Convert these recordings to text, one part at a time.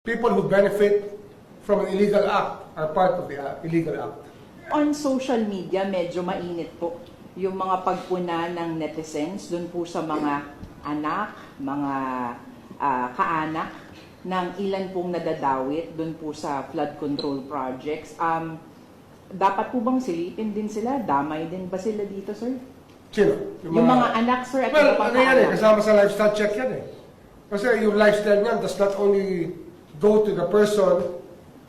People who benefit from an illegal act are part of the illegal act. On social media, medyo mainit po yung mga pagpuna ng netizens dun po sa mga anak, mga kaanak ng ilan pong nadadawit dun po sa flood control projects. Dapat po bang silipin din sila? Damay din ba sila dito, sir? Sino? Yung mga anak, sir, at well, iba pang ano yan eh, kaanak. kasama sa lifestyle check yan eh. Kasi yung lifestyle niyan does not only go to the person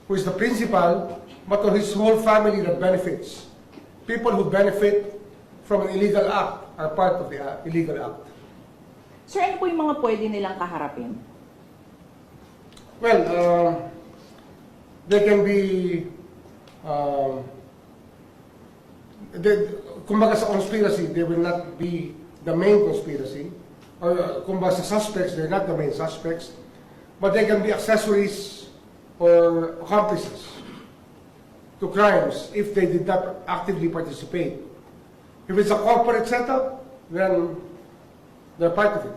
who is the principal, but to his whole family that benefits. People who benefit from an illegal act are part of the illegal act. Sir, ano po yung mga pwede nilang kaharapin? Well, they can be, kumbaga sa conspiracy, they will not be the main conspiracy. Or kumbaga sa suspects, they're not the main suspects. But they can be accessories or accomplices to crimes if they did not actively participate. If it's a corporate setup, then they're part of it.